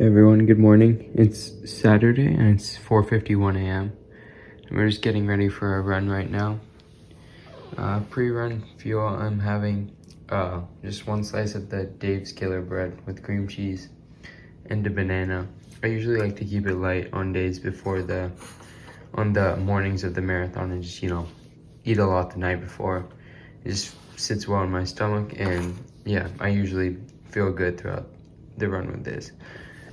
Everyone, good morning. It's Saturday and it's 4:51 a.m. and we're just getting ready for a run right now. Pre-run fuel, I'm having just one slice of the Dave's Killer bread with cream cheese and a banana. I usually like to keep it light on days before on the mornings of the marathon and just, eat a lot the night before. It just sits well in my stomach, and yeah, I usually feel good throughout the run with this.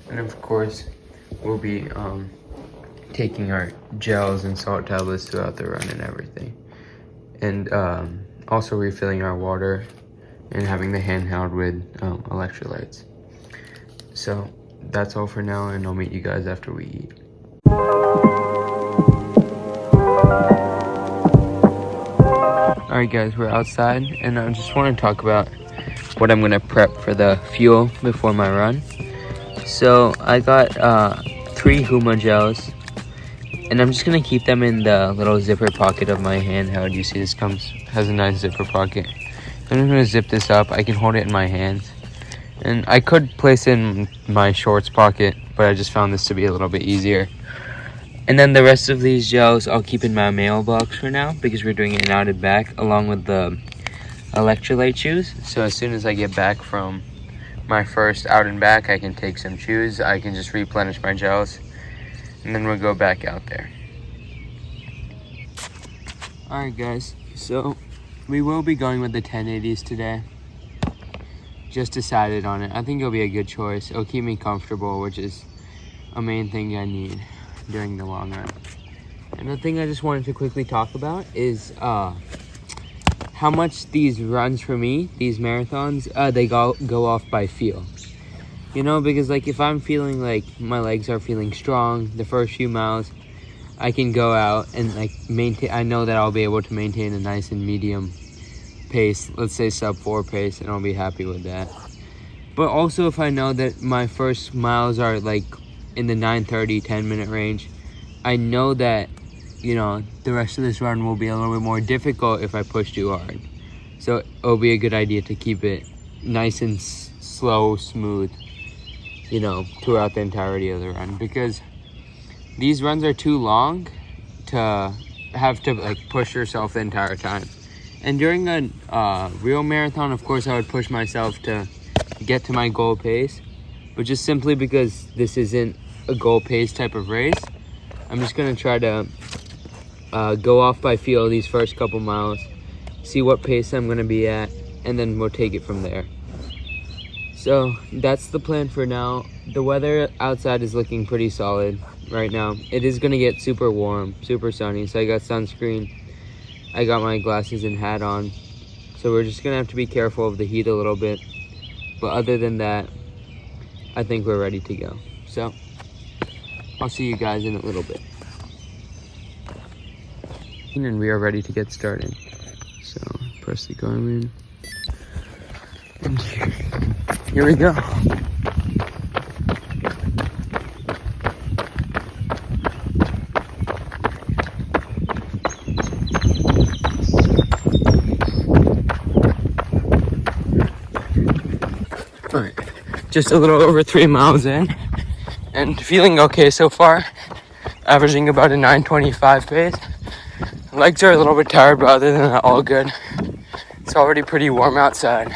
And of course, we'll be taking our gels and salt tablets throughout the run and everything. And also refilling our water and having the handheld with electrolytes. So that's all for now, and I'll meet you guys after we eat. Alright guys, we're outside, and I just want to talk about what I'm going to prep for the fuel before my run. So I got 3 Huma gels, and I'm just gonna keep them in the little zipper pocket of my handheld. You see this has a nice zipper pocket. I'm just gonna zip this up. I can hold it in my hands, and I could place it in my shorts pocket, but I just found this to be a little bit easier. And then the rest of these gels I'll keep in my mailbox for now, because we're doing it out and back along with the electrolyte chews. So as soon as I get back from my first out and back, I can take some chews, I can just replenish my gels, and then we'll go back out there. Alright guys, so we will be going with the 1080s today. Just decided on it. I think it'll be a good choice. It'll keep me comfortable, which is a main thing I need during the long run. And the thing I just wanted to quickly talk about is how much these runs for me, these marathons, they go off by feel. Because like if I'm feeling like my legs are feeling strong the first few miles, I can go out and like maintain. I know that I'll be able to maintain a nice and medium pace, let's say sub 4 pace, and I'll be happy with that. But also if I know that my first miles are like in the 9:30, 10-minute range, I know that the rest of this run will be a little bit more difficult if I push too hard. So it'll be a good idea to keep it nice and slow, smooth, throughout the entirety of the run. Because these runs are too long to have to like push yourself the entire time. And during a real marathon, of course, I would push myself to get to my goal pace. But just simply because this isn't a goal pace type of race, I'm just going to try to go off by feel these first couple miles, see what pace I'm going to be at, and then we'll take it from there. So that's the plan for now. The weather outside is looking pretty solid right now. It is going to get super warm, super sunny, so I got sunscreen. I got my glasses and hat on. So we're just going to have to be careful of the heat a little bit. But other than that, I think we're ready to go. So I'll see you guys in a little bit. And we are ready to get started. So press the Garmin, and here we go. All right, just a little over 3 miles in, and feeling okay so far. Averaging about a 9:25 pace. Legs are a little bit tired, but other than that, all good. It's already pretty warm outside,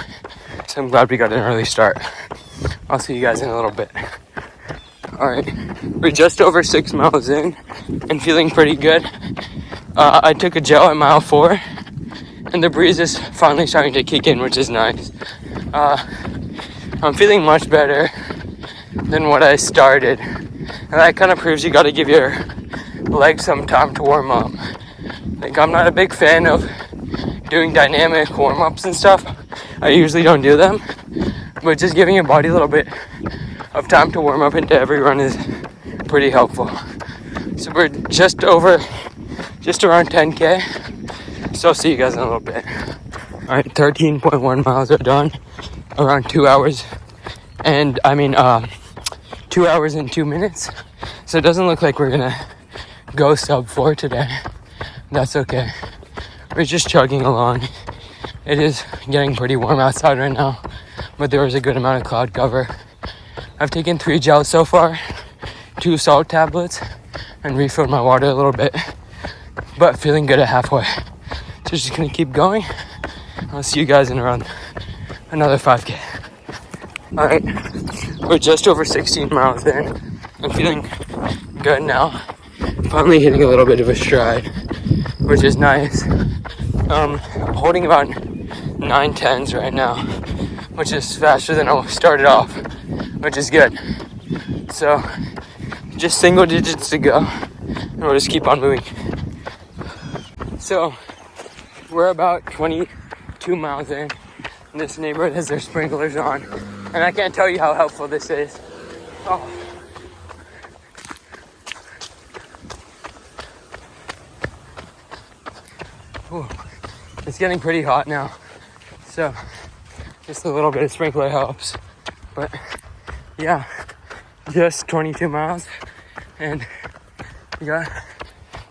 so I'm glad we got an early start. I'll see you guys in a little bit. Alright, we're just over 6 miles in and feeling pretty good. I took a gel at mile 4, and the breeze is finally starting to kick in, which is nice. I'm feeling much better than what I started, and that kind of proves you got to give your legs some time to warm up. Like, I'm not a big fan of doing dynamic warm-ups and stuff. I usually don't do them, but just giving your body a little bit of time to warm up into every run is pretty helpful. So we're just around 10K, so I'll see you guys in a little bit. Alright, 13.1 miles are done, around 2 hours, and 2 hours and 2 minutes, so it doesn't look like we're gonna go sub 4 today. That's okay. We're just chugging along. It is getting pretty warm outside right now, but there was a good amount of cloud cover, I've taken 3 gels so far, 2 salt tablets, and refilled my water a little bit, but feeling good at halfway. So just gonna keep going. I'll see you guys in around another 5K. All right, we're just over 16 miles in. I'm feeling good now. Finally hitting a little bit of a stride, which is nice. I'm holding about 9:10s right now, which is faster than I started off, which is good. So just single digits to go, and we'll just keep on moving. So we're about 22 miles in. This neighborhood has their sprinklers on, and I can't tell you how helpful this is. Oh. Ooh. It's getting pretty hot now, so just a little bit of sprinkler helps. But yeah, just 22 miles, and we got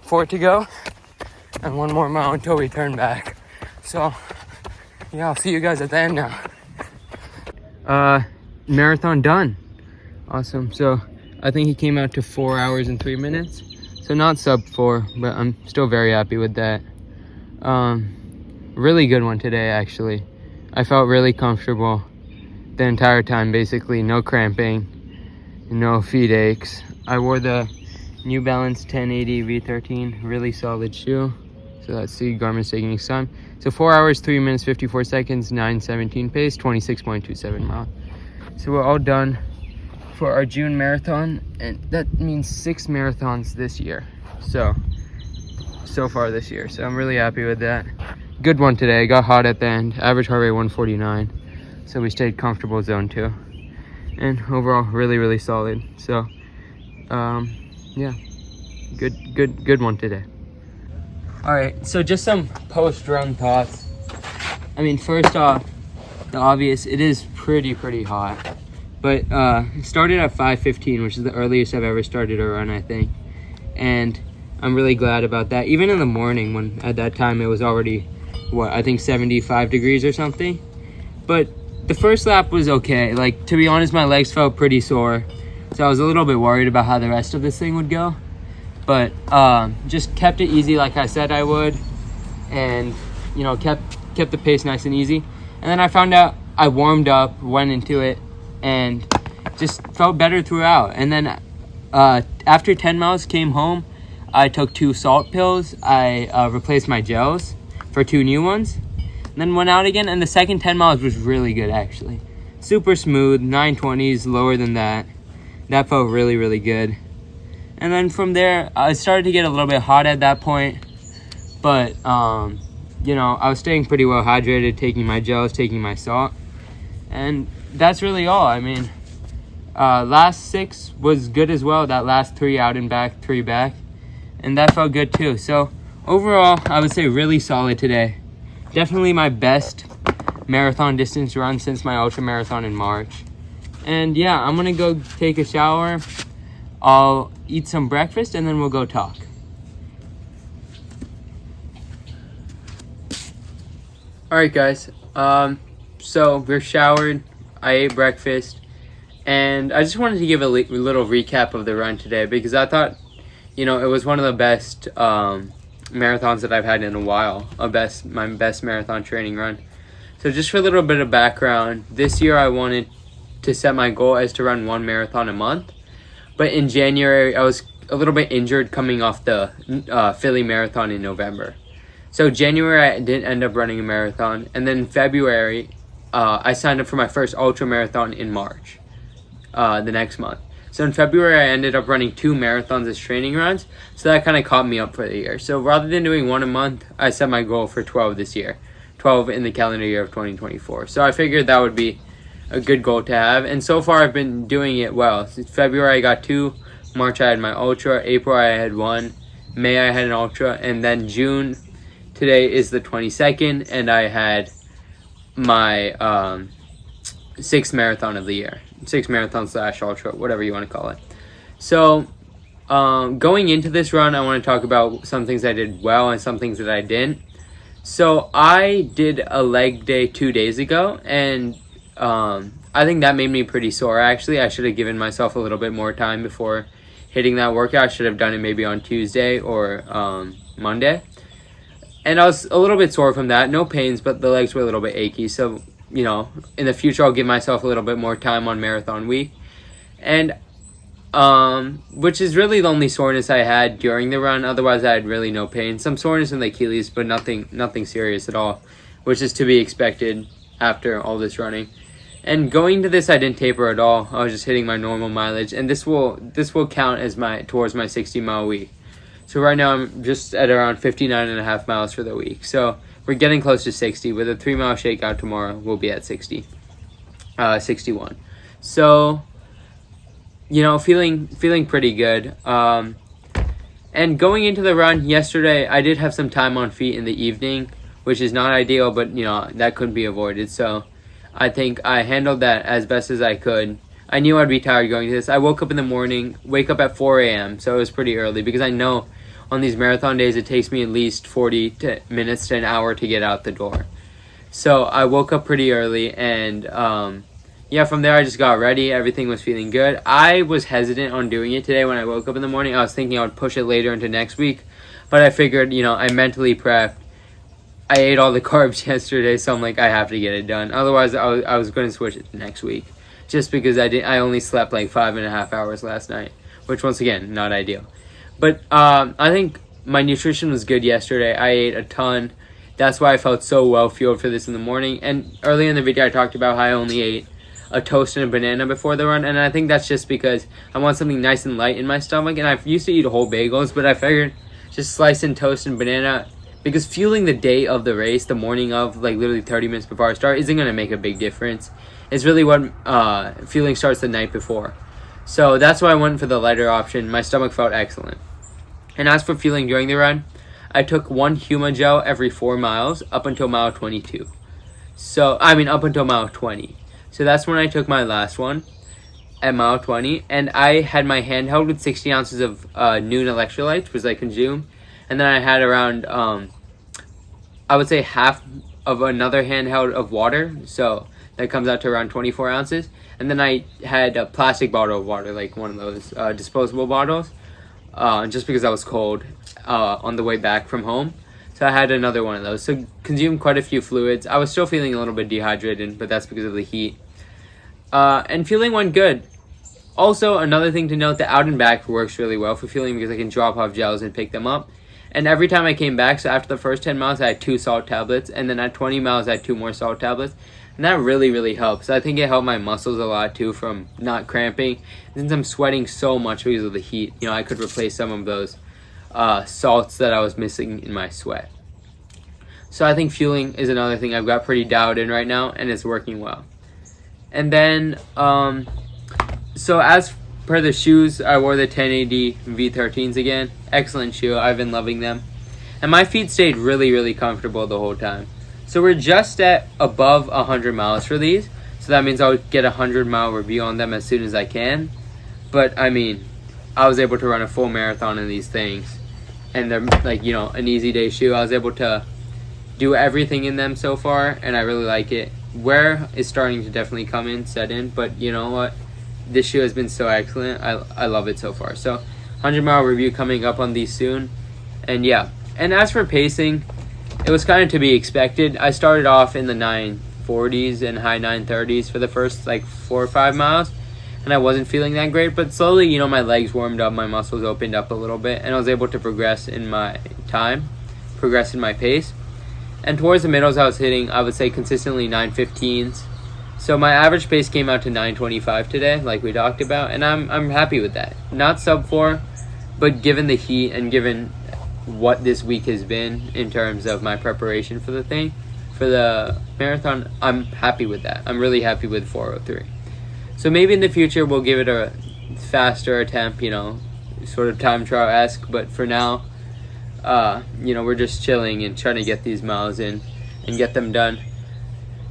4 to go, and 1 more mile until we turn back. So yeah, I'll see you guys at the end now. Marathon done. Awesome. So I think he came out to 4 hours and 3 minutes. So not sub 4, but I'm still very happy with that. Really good one today, actually. I felt really comfortable the entire time, basically. No cramping, no feet aches. I wore the New Balance 1080 V13, really solid shoe. So that's the Garmin's taking its time. So 4 hours, 3 minutes, 54 seconds, 9:17 pace, 26.27 miles. So we're all done for our June marathon, and that means 6 marathons this year. So far this year. So I'm really happy with that. Good one today. Got hot at the end. Average heart rate 149. So we stayed comfortable zone 2. And overall, really, really solid. So, yeah, good one today. All right, so just some post-run thoughts. I mean, first off, the obvious, it is pretty hot. But it started at 5:15, which is the earliest I've ever started a run, I think. And I'm really glad about that. Even in the morning, when at that time it was already, I think 75 degrees or something. But the first lap was okay. Like, to be honest, my legs felt pretty sore. So I was a little bit worried about how the rest of this thing would go. But just kept it easy like I said I would. And, you know, kept the pace nice and easy. And then I found out I warmed up, went into it, and just felt better throughout. And then after 10 miles, came home. I took 2 salt pills. I replaced my gels for 2 new ones. And then went out again, and the second 10 miles was really good, actually. Super smooth, 920s, lower than that. That felt really, really good. And then from there, I started to get a little bit hot at that point. But, you know, I was staying pretty well hydrated, taking my gels, taking my salt. And that's really all. I mean, last 6 was good as well. That last 3 out and back, 3 back. And that felt good too. So overall, I would say really solid today. Definitely my best marathon distance run since my ultra marathon in March. And yeah, I'm gonna go take a shower. I'll eat some breakfast, and then we'll go talk. All right, guys. So we're showered. I ate breakfast, and I just wanted to give a little recap of the run today, because I thought, you know, it was one of the best marathons that I've had in a while. My best marathon training run. So just for a little bit of background, this year I wanted to set my goal as to run 1 marathon a month. But in January, I was a little bit injured coming off the Philly marathon in November. So January, I didn't end up running a marathon. And then in February, I signed up for my first ultra marathon in March, the next month. So in February, I ended up running 2 marathons as training runs. So that kind of caught me up for the year. So rather than doing 1 a month, I set my goal for 12 this year. 12 in the calendar year of 2024. So I figured that would be a good goal to have. And so far, I've been doing it well. Since February, I got 2. March, I had my ultra. April, I had 1. May, I had an ultra. And then June, today is the 22nd, and I had my 6th marathon of the year. 6 marathon / ultra, whatever you want to call it. So going into this run, I want to talk about some things I did well and some things that I didn't. So I did a leg day 2 days ago, and I I think that made me pretty sore. Actually, I should have given myself a little bit more time before hitting that workout. I should have done it maybe on Tuesday or Monday. And I was a little bit sore from that. No pains, but the legs were a little bit achy. So, you know, in the future, I'll give myself a little bit more time on marathon week. And which is really the only soreness I had during the run. Otherwise, I had really no pain. Some soreness in the Achilles, but nothing serious at all, which is to be expected after all this running. And going to this, I didn't taper at all. I was just hitting my normal mileage, and this will count as towards my 60-mile week. So right now I'm just at around 59.5 miles for the week. So we're getting close to 60. With a 3-mile shakeout tomorrow, we'll be at 61. So, you know, feeling pretty good. And going into the run yesterday, I did have some time on feet in the evening, which is not ideal, but you know, that couldn't be avoided. So I think I handled that as best as I could. I knew I'd be tired going to this. I woke up in the morning, wake up at 4 a.m., so it was pretty early because I know on these marathon days it takes me at least 40 minutes to an hour to get out the door. So I woke up pretty early, and yeah, from there I just got ready. Everything was feeling good. I was hesitant on doing it today when I woke up in the morning. I was thinking I would push it later into next week, but I figured, you know, I mentally prepped. I ate all the carbs yesterday, so I'm like, I have to get it done. Otherwise, I was going to switch it to next week, just because I only slept like 5.5 hours last night, which once again, not ideal. But I think my nutrition was good yesterday. I ate a ton. That's why I felt so well fueled for this in the morning. And early in the video, I talked about how I only ate a toast and a banana before the run, and I think that's just because I want something nice and light in my stomach. And I used to eat whole bagels, but I figured just slicing toast and banana, because fueling the day of the race, the morning of, like literally 30 minutes before I start, isn't going to make a big difference. It's really what fueling starts the night before. So that's why I went for the lighter option. My stomach felt excellent. And as for fueling during the run, I took 1 Huma gel every 4 miles up until mile 22. So, I mean, up until mile 20. So that's when I took my last one at mile 20. And I had my handheld with 60 ounces of Noon electrolytes, which I consumed. And then I had around, I would say half of another handheld of water. So that comes out to around 24 ounces. And then I had a plastic bottle of water, like one of those disposable bottles, just because I was cold on the way back from home. So I had another one of those. So consumed quite a few fluids. I was still feeling a little bit dehydrated, but that's because of the heat. And feeling went good. Also, another thing to note, the out and back works really well for fueling because I can drop off gels and pick them up. And every time I came back, so after the first 10 miles, I had 2 salt tablets. And then at 20 miles, I had 2 more salt tablets. And that really, really helps. I think it helped my muscles a lot, too, from not cramping. Since I'm sweating so much because of the heat, you know, I could replace some of those salts that I was missing in my sweat. So I think fueling is another thing I've got pretty dialed in right now, and it's working well. And then, so as per the shoes, I wore the 1080 V13s again. Excellent shoe. I've been loving them. And my feet stayed really, really comfortable the whole time. So we're just at above 100 miles for these. So that means I'll get a 100-mile review on them as soon as I can. But, I mean, I was able to run a full marathon in these things. And they're, like, you know, an easy day shoe. I was able to do everything in them so far, and I really like it. Wear is starting to definitely set in. But you know what? This shoe has been so excellent. I love it so far. So 100-mile review coming up on these soon. And yeah. And as for pacing, it was kind of to be expected. I started off in the 940s and high 930s for the first like 4 or 5 miles. And I wasn't feeling that great. But slowly, you know, my legs warmed up. My muscles opened up a little bit. And I was able to progress in my time. Progress in my pace. And towards the middles, I was hitting, I would say, consistently 915s. So my average pace came out to 925 today, like we talked about, and I'm happy with that. Not sub 4, but given the heat and given what this week has been in terms of my preparation for the marathon, I'm happy with that. I'm really happy with 403. So maybe in the future we'll give it a faster attempt, you know, sort of time trial-esque, but for now, you know, we're just chilling and trying to get these miles in and get them done.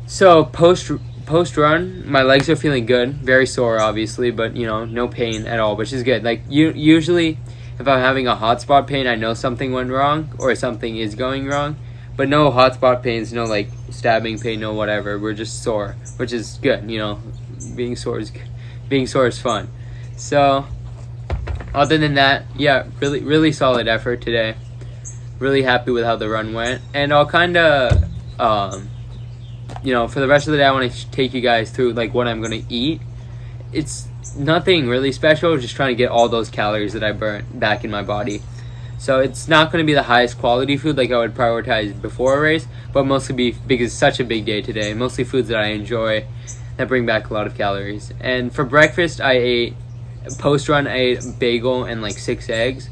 So post-run, my legs are feeling good. Very sore, obviously, but, you know, no pain at all, which is good. Like, usually, if I'm having a hot spot pain, I know something went wrong or something is going wrong. But no hot spot pains, no, like, stabbing pain, no whatever. We're just sore, which is good, you know. being sore is fun. So other than that, yeah, really solid effort today. Really happy with how the run went, and I'll kind of for the rest of the day I want to take you guys through like what I'm gonna eat. It's nothing really special, just trying to get all those calories that I burnt back in my body. So it's not going to be the highest quality food like I would prioritize before a race, but mostly be because it's such a big day today. Mostly foods that I enjoy that bring back a lot of calories. And for breakfast, post-run, I ate a bagel and like 6 eggs,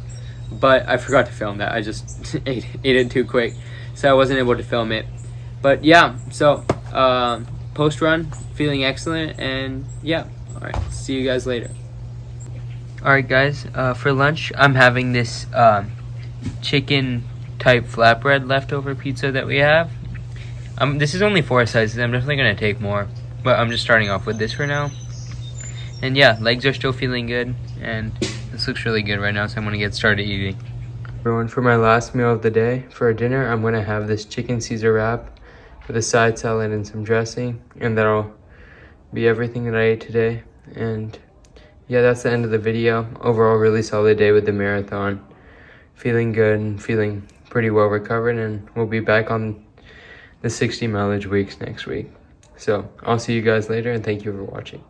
but I forgot to film that. I just ate it too quick, so I wasn't able to film it. But yeah, so post-run, feeling excellent, and yeah. All right, see you guys later. All right, guys, for lunch, I'm having this chicken type flatbread leftover pizza that we have. This is only 4 slices. I'm definitely gonna take more, but I'm just starting off with this for now. And yeah, legs are still feeling good, and this looks really good right now, so I'm gonna get started eating. Everyone, for my last meal of the day, for dinner, I'm gonna have this chicken Caesar wrap with a side salad and some dressing, and that'll be everything that I ate today. And yeah, that's the end of the video. Overall, really solid day with the marathon. Feeling good and feeling pretty well recovered, and we'll be back on the 60 mileage weeks next week. So I'll see you guys later, and thank you for watching.